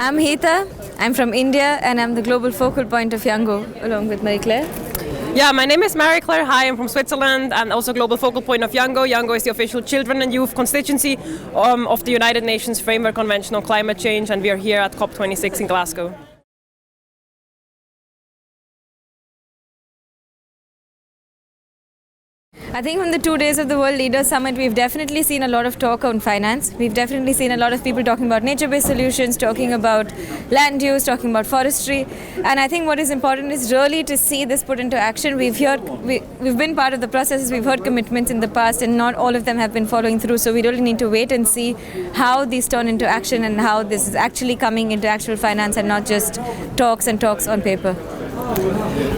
I'm Heeta, I'm from India, and I'm the global focal point of YOUNGO, along with Marie-Claire. Yeah, my name is Marie-Claire. Hi, I'm from Switzerland and also global focal point of YOUNGO. YOUNGO is the official Children and Youth Constituency of the United Nations Framework Convention on Climate Change, and we are here at COP26 in Glasgow. I think from the 2 days of the World Leaders Summit, we've definitely seen a lot of talk on finance. We've definitely seen a lot of people talking about nature-based solutions, talking about land use, talking about forestry. And I think what is important is really to see this put into action. We've been part of the processes, we've heard commitments in the past, and not all of them have been following through. So we really need to wait and see how these turn into action and how this is actually coming into actual finance and not just talks and talks on paper.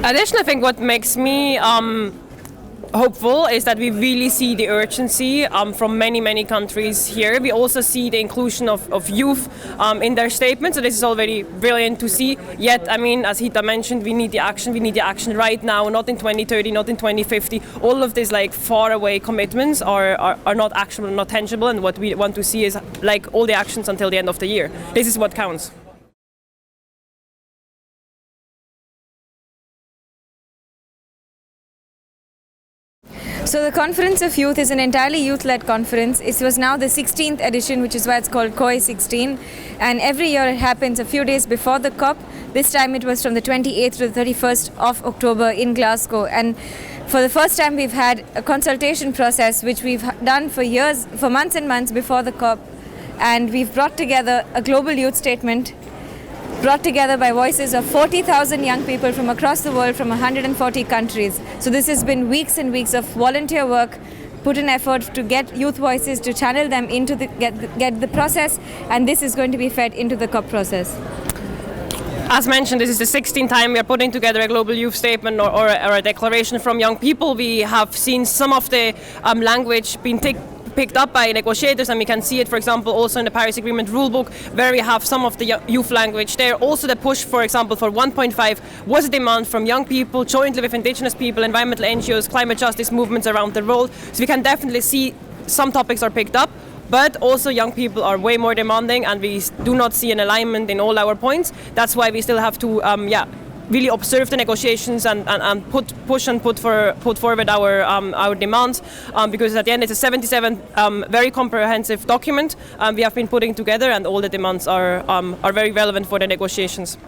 Additionally, I think what makes me hopeful is that we really see the urgency from many countries here. We also see the inclusion of youth in their statements, so this is already brilliant to see. Yet, I mean, as Heeta mentioned, we need the action right now, not in 2030, not in 2050. All of these like far away commitments are not actionable, not tangible, and what we want to see is like all the actions until the end of the year. This is what counts. So the Conference of Youth is an entirely youth-led conference. It was now the 16th edition, which is why it's called COP26. And every year it happens a few days before the COP. This time it was from the 28th to the 31st of October in Glasgow. And for the first time we've had a consultation process, which we've done for years, for months and months before the COP. And we've brought together a global youth statement, brought together by voices of 40,000 young people from across the world, from 140 countries. So this has been weeks and weeks of volunteer work, put in effort to get youth voices, to channel them into get the process, and this is going to be fed into the COP process. As mentioned, this is the 16th time we are putting together a global youth statement or a declaration from young people. We have seen some of the language being picked up by negotiators, and we can see it, for example, also in the Paris Agreement rulebook, where we have some of the youth language there. Also the push, for example, for 1.5 was a demand from young people, jointly with indigenous people, environmental NGOs, climate justice movements around the world. So we can definitely see some topics are picked up, but also young people are way more demanding, and we do not see an alignment in all our points. That's why we still have to really observe the negotiations and put forward our demands, because at the end it's a 77 very comprehensive document we have been putting together, and all the demands are very relevant for the negotiations.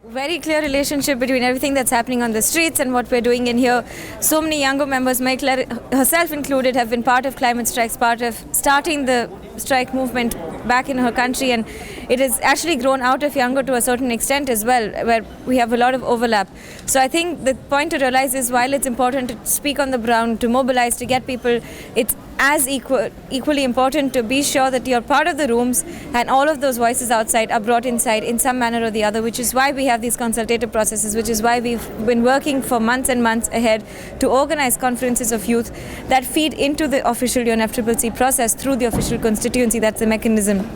Very clear relationship between everything that's happening on the streets and what we're doing in here. So many younger members, Marie-Claire herself included, have been part of climate strikes, part of starting the strike movement back in her country, and it has actually grown out of YOUNGO to a certain extent as well, where we have a lot of overlap. So I think the point to realize is, while it's important to speak on the ground, to mobilize, to get people, it's as equally important to be sure that you're part of the rooms and all of those voices outside are brought inside in some manner or the other, which is why we have these consultative processes, which is why we've been working for months and months ahead to organize conferences of youth that feed into the official UNFCCC process through the official constituency. That's the mechanism.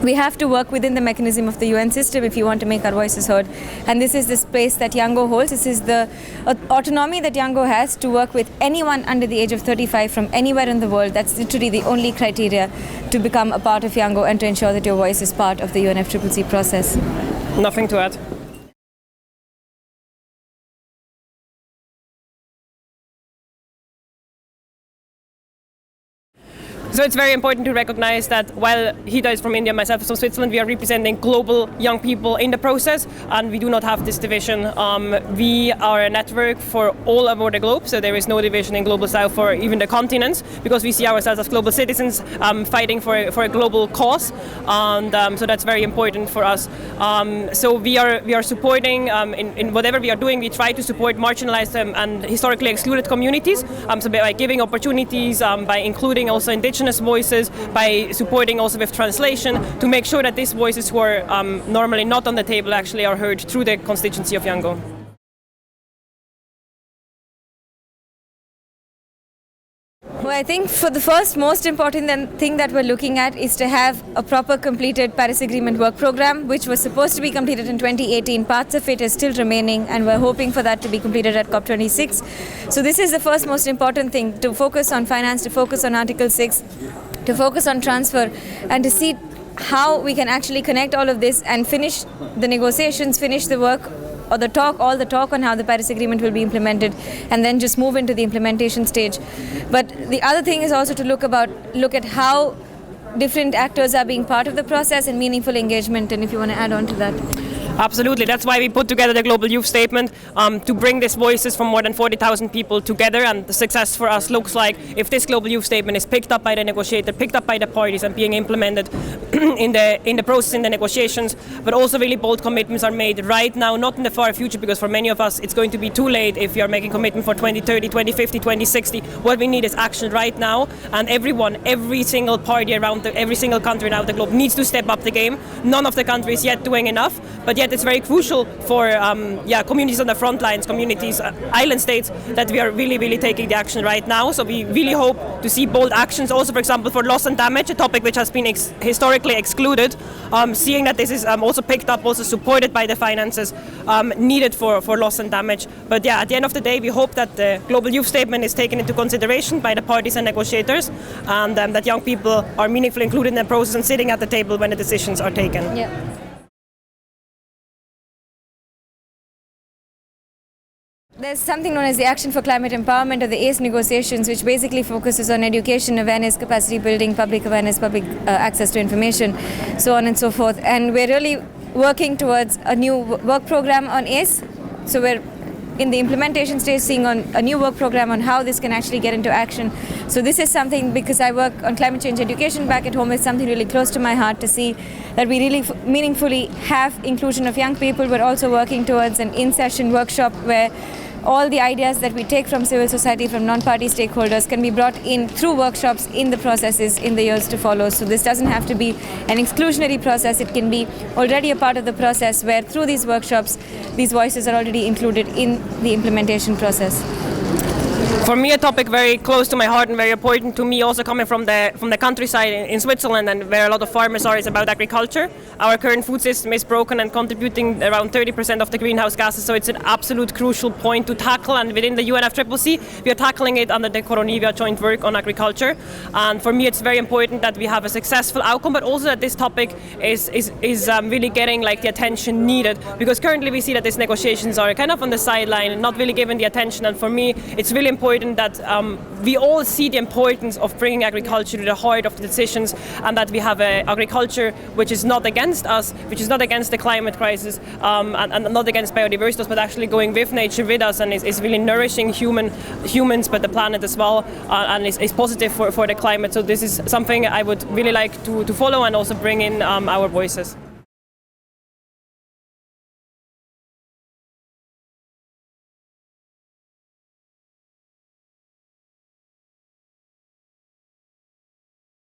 We have to work within the mechanism of the UN system if you want to make our voices heard. And this is the space that YOUNGO holds. This is the autonomy that YOUNGO has to work with anyone under the age of 35 from anywhere in the world. That's literally the only criteria to become a part of YOUNGO and to ensure that your voice is part of the UNFCCC process. Nothing to add. So it's very important to recognize that while Heeta is from India, myself is from Switzerland, we are representing global young people in the process, and we do not have this division. We are a network for all over the globe, so there is no division in Global South for even the continents, because we see ourselves as global citizens fighting for a global cause, and so that's very important for us. So we are supporting, in whatever we are doing, we try to support marginalized and historically excluded communities, so by giving opportunities, by including also indigenous voices, by supporting also with translation, to make sure that these voices who are normally not on the table actually are heard through the constituency of YOUNGO. Well, I think for the first most important thing that we're looking at is to have a proper completed Paris Agreement work program, which was supposed to be completed in 2018. Parts of it is still remaining, and we're hoping for that to be completed at COP26. So this is the first most important thing, to focus on finance, to focus on Article 6, to focus on transfer, and to see how we can actually connect all of this and finish the negotiations, finish the work, or all the talk on how the Paris Agreement will be implemented, and then just move into the implementation stage. But the other thing is also to look at how different actors are being part of the process and meaningful engagement, and if you want to add on to that. Absolutely. That's why we put together the Global Youth Statement, to bring these voices from more than 40,000 people together. And the success for us looks like if this Global Youth Statement is picked up by the negotiator, picked up by the parties, and being implemented in the process, in the negotiations, but also really bold commitments are made right now, not in the far future, because for many of us it's going to be too late if you are making commitment for 2030, 2050, 2060. What we need is action right now, and every single party every single country around the globe needs to step up the game. None of the countries yet doing enough, but yet it's very crucial for communities on the front lines, communities, island states, that we are really taking the action right now. So we really hope to see bold actions also, for example, for loss and damage, a topic which has been historically excluded, seeing that this is also picked up, also supported by the finances needed for loss and damage. But yeah, at the end of the day, we hope that the Global Youth Statement is taken into consideration by the parties and negotiators, and that young people are meaningfully included in the process and sitting at the table when the decisions are taken. Yeah. There's something known as the Action for Climate Empowerment, or the ACE negotiations, which basically focuses on education, awareness, capacity building, public awareness, public access to information, so on and so forth. And we're really working towards a new work program on ACE. So we're in the implementation stage, seeing on a new work program on how this can actually get into action. So this is something, because I work on climate change education back at home, it's something really close to my heart to see that we really meaningfully have inclusion of young people. We're also working towards an in-session workshop where all the ideas that we take from civil society, from non-party stakeholders, can be brought in through workshops in the processes in the years to follow. So this doesn't have to be an exclusionary process. It can be already a part of the process where through these workshops, these voices are already included in the implementation process. For me, a topic very close to my heart and very important to me, also coming from the countryside in Switzerland, and where a lot of farmers are, is about agriculture. Our current food system is broken and contributing around 30% of the greenhouse gases, so it's an absolute crucial point to tackle. And within the UNFCCC, we are tackling it under the Coronivia joint work on agriculture. And for me, it's very important that we have a successful outcome, but also that this topic is really getting the attention needed, because currently we see that these negotiations are kind of on the sideline and not really given the attention. And for me, it's really important that we all see the importance of bringing agriculture to the heart of the decisions, and that we have an agriculture which is not against us, which is not against the climate crisis, and not against biodiversity, but actually going with nature, with us, and is really nourishing humans, but the planet as well, and is positive for the climate. So this is something I would really like to follow and also bring in our voices.